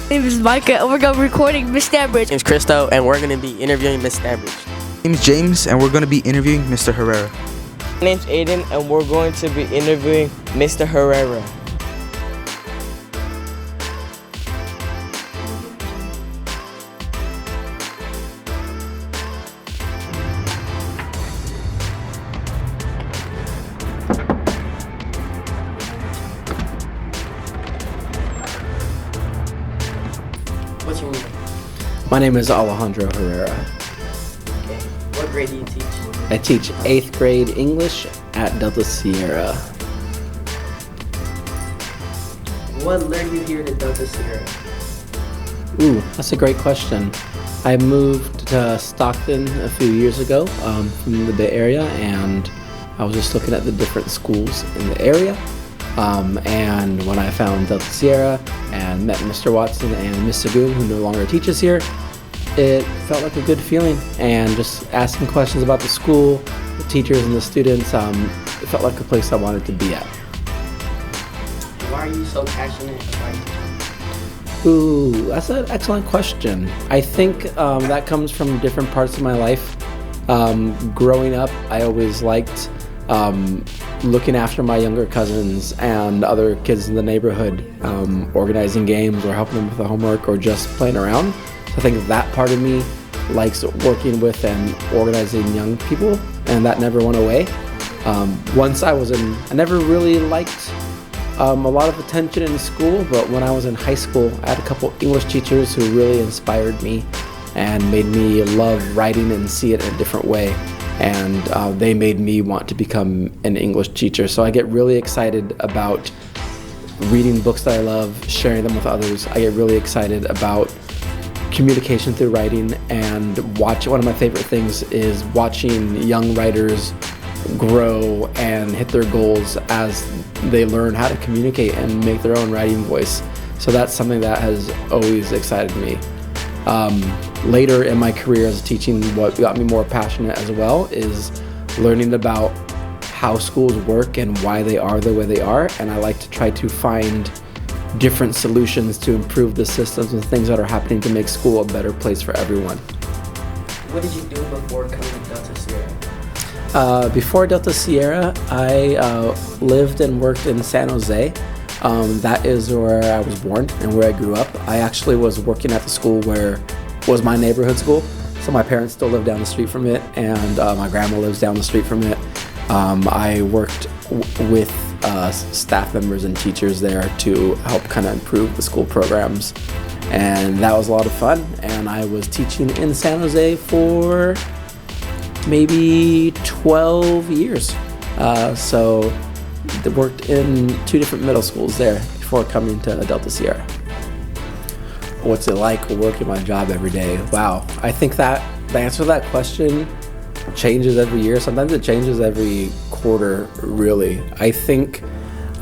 My name is Mikah, and we're going to be recording Miss Stanbridge. My name is Cristo, and we're going to be interviewing Miss Stanbridge. My name is James, and we're going to be interviewing Mr. Herrera. My name's Ayden, and we're going to be interviewing Mr. Herrera. What's your name? My name is Alejandro Herrera. Okay. What grade do you teach? I teach 8th grade English at Delta Sierra. What led you here to Delta Sierra? Ooh, that's a great question. I moved to Stockton a few years ago from the Bay Area, and I was just looking at the different schools in the area. And when I found Delta Sierra and met Mr. Watson and Miss Sagoon, who no longer teaches here, it felt like a good feeling. And just asking questions about the school, the teachers and the students, it felt like a place I wanted to be at. Why are you so passionate about teaching? Ooh, that's an excellent question. I think that comes from different parts of my life. Growing up, I always liked looking after my younger cousins and other kids in the neighborhood, organizing games or helping them with the homework or just playing around. So I think that part of me likes working with and organizing young people, and that never went away. I never really liked a lot of attention in school, but when I was in high school, I had a couple English teachers who really inspired me and made me love writing and see it in a different way. And they made me want to become an English teacher. So I get really excited about reading books that I love, sharing them with others. I get really excited about communication through writing, and one of my favorite things is watching young writers grow and hit their goals as they learn how to communicate and make their own writing voice. So that's something that has always excited me. Later in my career as teaching, what got me more passionate as well is learning about how schools work and why they are the way they are, and I like to try to find different solutions to improve the systems and things that are happening to make school a better place for everyone. What did you do before coming to Delta Sierra? Before Delta Sierra, I lived and worked in San Jose. That is where I was born and where I grew up. I actually was working at the school where was my neighborhood school. So my parents still live down the street from it, and my grandma lives down the street from it. I worked with staff members and teachers there to help kind of improve the school programs. And that was a lot of fun. And I was teaching in San Jose for maybe 12 years. So I worked in 2 different middle schools there before coming to Delta Sierra. What's it like working my job every day? Wow, I think that the answer to that question changes every year. Sometimes it changes every quarter, really. I think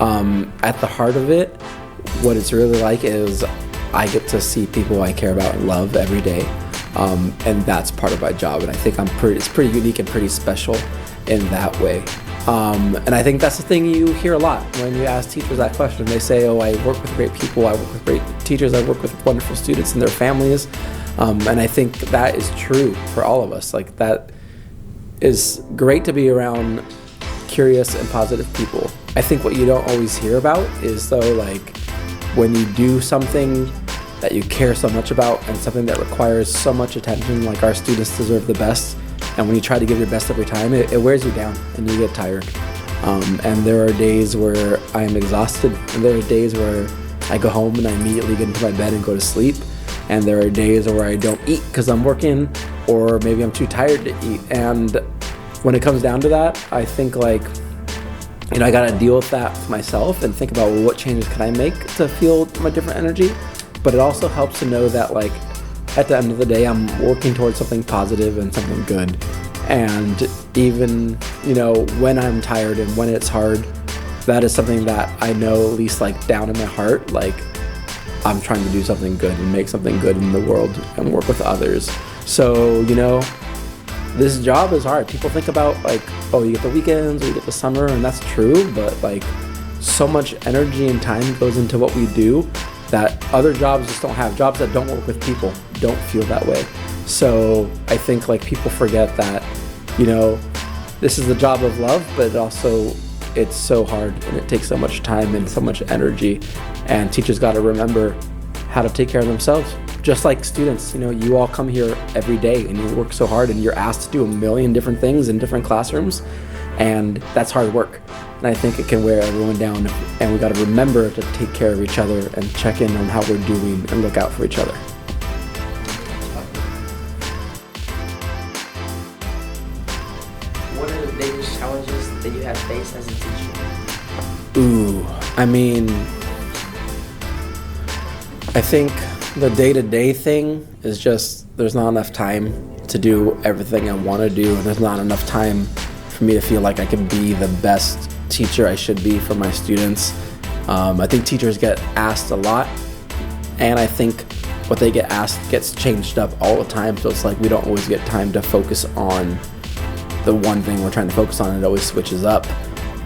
at the heart of it, what it's really like is I get to see people I care about and love every day. And that's part of my job. And I think it's pretty unique and pretty special in that way. And I think that's the thing you hear a lot when you ask teachers that question. They say, oh, I work with great people, I work with great teachers, I work with wonderful students and their families. And I think that is true for all of us. Like, that is great to be around curious and positive people. I think what you don't always hear about is, though, like, when you do something that you care so much about and something that requires so much attention, like our students deserve the best. And when you try to give your best every time, it wears you down and you get tired. And there are days where I am exhausted, and there are days where I go home and I immediately get into my bed and go to sleep. And there are days where I don't eat because I'm working, or maybe I'm too tired to eat. And when it comes down to that, I think, like, I gotta deal with that myself and think about, well, what changes can I make to feel my different energy? But it also helps to know that, like, at the end of the day, I'm working towards something positive and something good. And even, when I'm tired and when it's hard, that is something that I know, at least, like, down in my heart, like, I'm trying to do something good and make something good in the world and work with others. So, this job is hard. People think about, like, oh, you get the weekends or you get the summer, and that's true, but, like, so much energy and time goes into what we do that other jobs just don't have. Jobs that don't work with people don't feel that way. So I think like people forget that, you know, this is the job of love, but also it's so hard and it takes so much time and so much energy, and teachers got to remember how to take care of themselves. Just like students, you know, you all come here every day and you work so hard and you're asked to do a million different things in different classrooms, and that's hard work. And I think it can wear everyone down, and we got to remember to take care of each other and check in on how we're doing and look out for each other. What are the biggest challenges that you have faced as a teacher? Ooh, I mean, I think the day-to-day thing is just there's not enough time to do everything I want to do, and there's not enough time for me to feel like I can be the best teacher I should be for my students. I think teachers get asked a lot, and I think what they get asked gets changed up all the time, so it's like we don't always get time to focus on the one thing we're trying to focus on. It always switches up.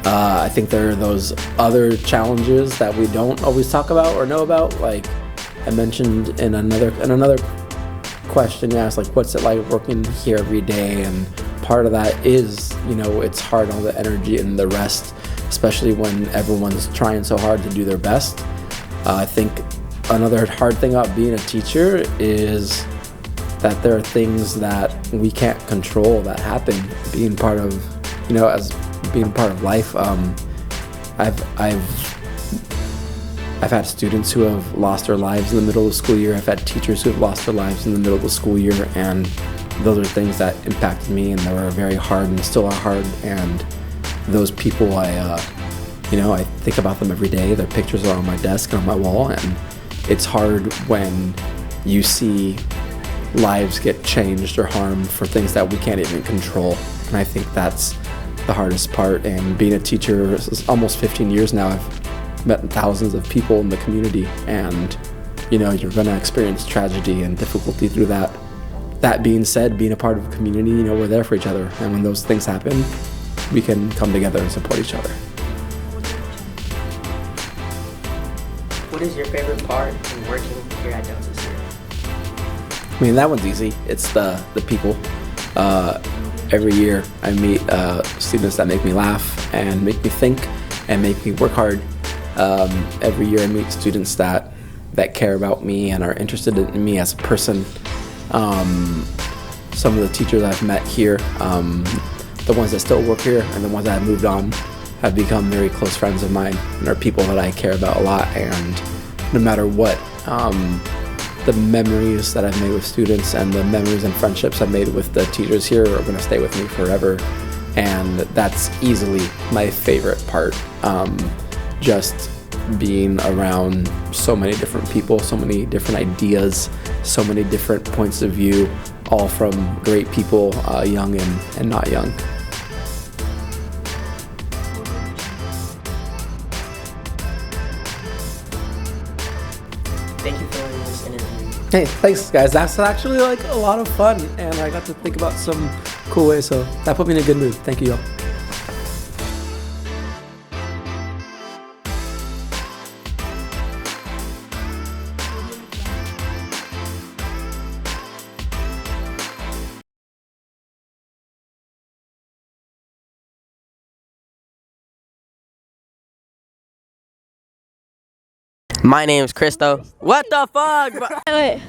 I think there are those other challenges that we don't always talk about or know about. Like I mentioned in another question you asked, like what's it like working here every day? And part of that is, you know, it's hard, all the energy and the rest, especially when everyone's trying so hard to do their best. I think another hard thing about being a teacher is that there are things that we can't control that happen being part of, you know, as being part of life. I've had students who have lost their lives in the middle of the school year. I've had teachers who have lost their lives in the middle of the school year, and those are things that impacted me, and they were very hard and still are hard. And those people, I think about them every day. Their pictures are on my desk and on my wall, and it's hard when you see lives get changed or harmed for things that we can't even control. And I think that's the hardest part. And being a teacher is almost 15 years now. I've met thousands of people in the community, and you know, you're going to experience tragedy and difficulty through that. That being said, being a part of a community, you know, we're there for each other, and when those things happen, we can come together and support each other. What is your favorite part in working here at Delta City? I mean, that one's easy. It's the people. Every year I meet students that make me laugh and make me think and make me work hard. Every year I meet students that care about me and are interested in me as a person. Some of the teachers I've met here, the ones that still work here and the ones that have moved on, have become very close friends of mine and are people that I care about a lot. And no matter what, the memories that I've made with students and the memories and friendships I've made with the teachers here are going to stay with me forever. And that's easily my favorite part. Just being around so many different people, so many different ideas, so many different points of view, all from great people, young and not young. Thank you for doing this interview. Hey, thanks guys. That's actually like a lot of fun, and I got to think about some cool ways, so that put me in a good mood. Thank you, y'all. My name's Cristo. What the fuck, bro? Wait.